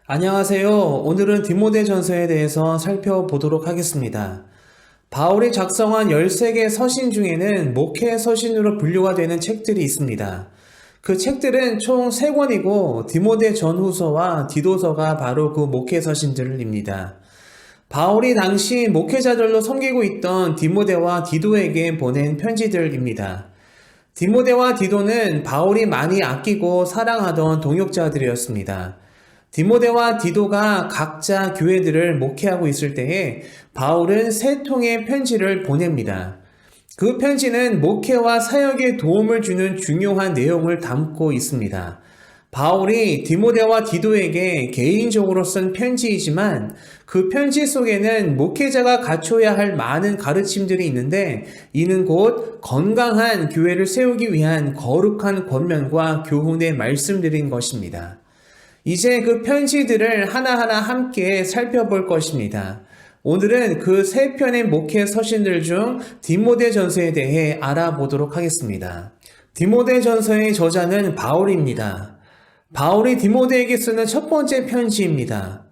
안녕하세요. 오늘은 디모데전서에 대해서 살펴보도록 하겠습니다. 바울이 작성한 13개 서신 중에는 목회 서신으로 분류가 되는 책들이 있습니다. 그 책들은 총 3권이고 디모데 전후서와 디도서가 바로 그 목회 서신들입니다. 바울이 당시 목회자들로 섬기고 있던 디모데와 디도에게 보낸 편지들입니다. 디모데와 디도는 바울이 많이 아끼고 사랑하던 동역자들이었습니다. 디모데와 디도가 각자 교회들을 목회하고 있을 때에 바울은 3통의 편지를 보냅니다. 그 편지는 목회와 사역에 도움을 주는 중요한 내용을 담고 있습니다. 바울이 디모데와 디도에게 개인적으로 쓴 편지이지만 그 편지 속에는 목회자가 갖춰야 할 많은 가르침들이 있는데 이는 곧 건강한 교회를 세우기 위한 거룩한 권면과 교훈의 말씀들인 것입니다. 이제 그 편지들을 하나하나 함께 살펴볼 것입니다. 오늘은 그 3편의 목회 서신들 중 디모데전서에 대해 알아보도록 하겠습니다. 디모데전서의 저자는 바울입니다. 바울이 디모데에게 쓰는 첫 번째 편지입니다.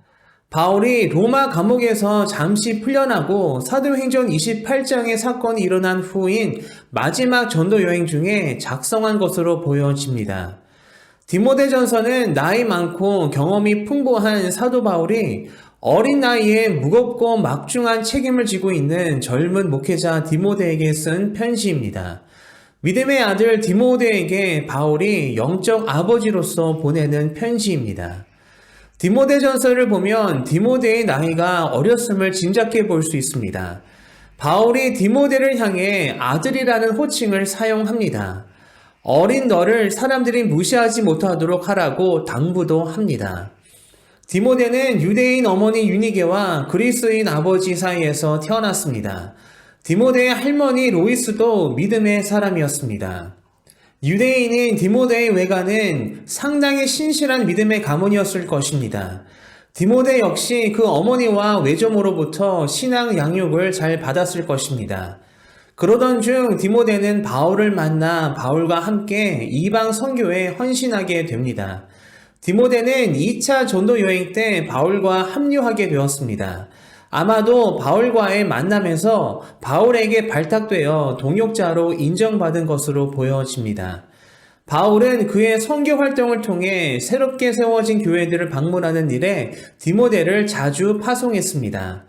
바울이 로마 감옥에서 잠시 풀려나고 사도행전 28장의 사건이 일어난 후인 마지막 전도 여행 중에 작성한 것으로 보여집니다. 디모데전서는 나이 많고 경험이 풍부한 사도 바울이 어린 나이에 무겁고 막중한 책임을 지고 있는 젊은 목회자 디모데에게 쓴 편지입니다. 믿음의 아들 디모데에게 바울이 영적 아버지로서 보내는 편지입니다. 디모데전서를 보면 디모데의 나이가 어렸음을 짐작해 볼 수 있습니다. 바울이 디모데를 향해 아들이라는 호칭을 사용합니다. 어린 너를 사람들이 무시하지 못하도록 하라고 당부도 합니다. 디모데는 유대인 어머니 유니게와 그리스인 아버지 사이에서 태어났습니다. 디모데의 할머니 로이스도 믿음의 사람이었습니다. 유대인인 디모데의 외가는 상당히 신실한 믿음의 가문이었을 것입니다. 디모데 역시 그 어머니와 외조모로부터 신앙 양육을 잘 받았을 것입니다. 그러던 중 디모데는 바울을 만나 바울과 함께 이방 선교에 헌신하게 됩니다. 디모데는 2차 전도 여행 때 바울과 합류하게 되었습니다. 아마도 바울과의 만남에서 바울에게 발탁되어 동역자로 인정받은 것으로 보여집니다. 바울은 그의 선교 활동을 통해 새롭게 세워진 교회들을 방문하는 일에 디모데를 자주 파송했습니다.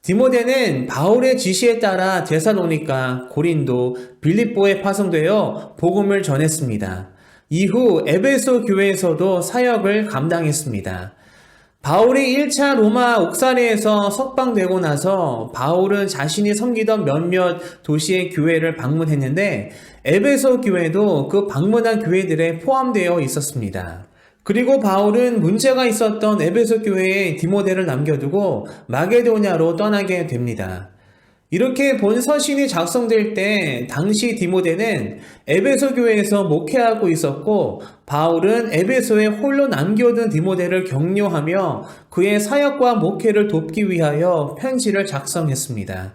디모데는 바울의 지시에 따라 데살로니가, 고린도, 빌립보에 파송되어 복음을 전했습니다. 이후 에베소 교회에서도 사역을 감당했습니다. 바울이 1차 로마 옥사리에서 석방되고 나서 바울은 자신이 섬기던 몇몇 도시의 교회를 방문했는데 에베소 교회도 그 방문한 교회들에 포함되어 있었습니다. 그리고 바울은 문제가 있었던 에베소 교회에 디모데를 남겨두고 마게도냐로 떠나게 됩니다. 이렇게 본 서신이 작성될 때 당시 디모데는 에베소 교회에서 목회하고 있었고 바울은 에베소에 홀로 남겨둔 디모데를 격려하며 그의 사역과 목회를 돕기 위하여 편지를 작성했습니다.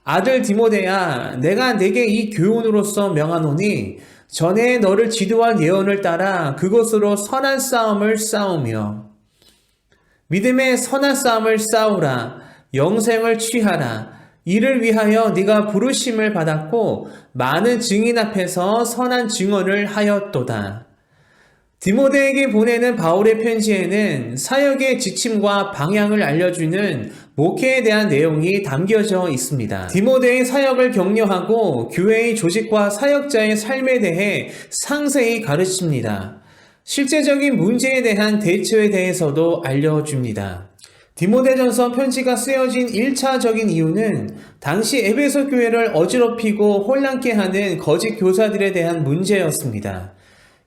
아들 디모데야, 내가 네게 이 교훈으로서 명하노니 전에 너를 지도한 예언을 따라 그것으로 선한 싸움을 싸우며 믿음의 선한 싸움을 싸우라. 영생을 취하라. 이를 위하여 네가 부르심을 받았고 많은 증인 앞에서 선한 증언을 하였도다. 디모데에게 보내는 바울의 편지에는 사역의 지침과 방향을 알려주는 목회에 대한 내용이 담겨져 있습니다. 디모데의 사역을 격려하고 교회의 조직과 사역자의 삶에 대해 상세히 가르칩니다. 실제적인 문제에 대한 대처에 대해서도 알려줍니다. 디모데전서 편지가 쓰여진 1차적인 이유는 당시 에베소 교회를 어지럽히고 혼란케 하는 거짓 교사들에 대한 문제였습니다.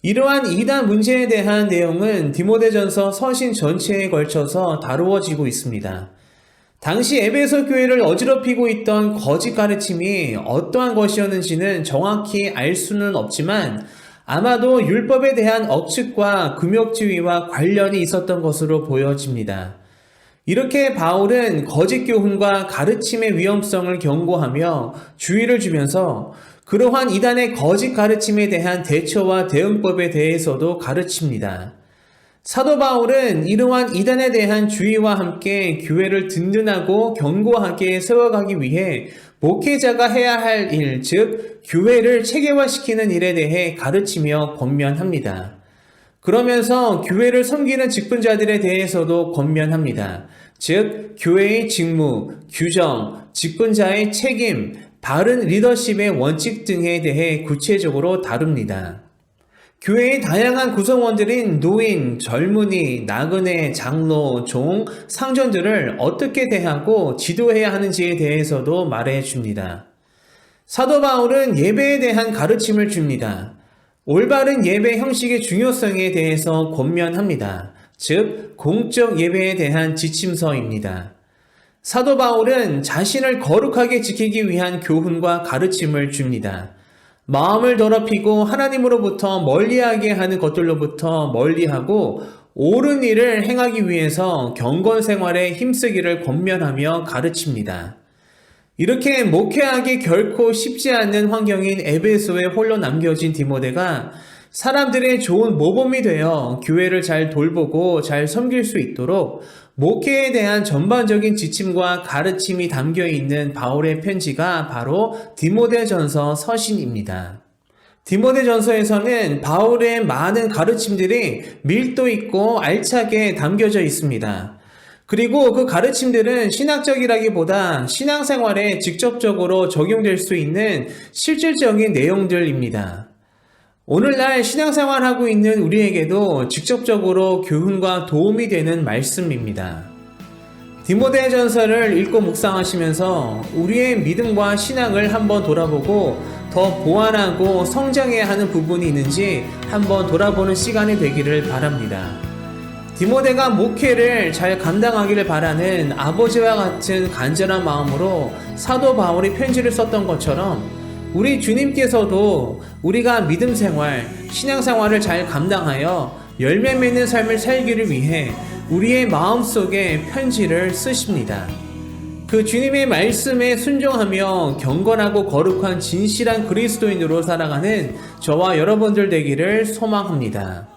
이러한 이단 문제에 대한 내용은 디모데전서 서신 전체에 걸쳐서 다루어지고 있습니다. 당시 에베소 교회를 어지럽히고 있던 거짓 가르침이 어떠한 것이었는지는 정확히 알 수는 없지만 아마도 율법에 대한 억측과 금욕주의와 관련이 있었던 것으로 보여집니다. 이렇게 바울은 거짓 교훈과 가르침의 위험성을 경고하며 주의를 주면서 그러한 이단의 거짓 가르침에 대한 대처와 대응법에 대해서도 가르칩니다. 사도 바울은 이러한 이단에 대한 주의와 함께 교회를 든든하고 견고하게 세워가기 위해 목회자가 해야 할 일, 즉 교회를 체계화시키는 일에 대해 가르치며 권면합니다. 그러면서 교회를 섬기는 직분자들에 대해서도 권면합니다. 즉 교회의 직무, 규정, 직분자의 책임, 바른 리더십의 원칙 등에 대해 구체적으로 다룹니다. 교회의 다양한 구성원들인 노인, 젊은이, 나그네, 장로, 종, 상전들을 어떻게 대하고 지도해야 하는지에 대해서도 말해 줍니다. 사도 바울은 예배에 대한 가르침을 줍니다. 올바른 예배 형식의 중요성에 대해서 권면합니다. 즉, 공적 예배에 대한 지침서입니다. 사도 바울은 자신을 거룩하게 지키기 위한 교훈과 가르침을 줍니다. 마음을 더럽히고 하나님으로부터 멀리하게 하는 것들로부터 멀리하고 옳은 일을 행하기 위해서 경건 생활에 힘쓰기를 권면하며 가르칩니다. 이렇게 목회하기 결코 쉽지 않는 환경인 에베소에 홀로 남겨진 디모데가 사람들의 좋은 모범이 되어 교회를 잘 돌보고 잘 섬길 수 있도록 목회에 대한 전반적인 지침과 가르침이 담겨 있는 바울의 편지가 바로 디모데전서 서신입니다. 디모데전서에서는 바울의 많은 가르침들이 밀도 있고 알차게 담겨져 있습니다. 그리고 그 가르침들은 신학적이라기보다 신앙생활에 직접적으로 적용될 수 있는 실질적인 내용들입니다. 오늘날 신앙생활하고 있는 우리에게도 직접적으로 교훈과 도움이 되는 말씀입니다. 디모데전서를 읽고 묵상하시면서 우리의 믿음과 신앙을 한번 돌아보고 더 보완하고 성장해야 하는 부분이 있는지 한번 돌아보는 시간이 되기를 바랍니다. 디모데가 목회를 잘 감당하기를 바라는 아버지와 같은 간절한 마음으로 사도 바울이 편지를 썼던 것처럼 우리 주님께서도 우리가 믿음 생활, 신앙 생활을 잘 감당하여 열매 맺는 삶을 살기를 위해 우리의 마음속에 편지를 쓰십니다. 그 주님의 말씀에 순종하며 경건하고 거룩한 진실한 그리스도인으로 살아가는 저와 여러분들 되기를 소망합니다.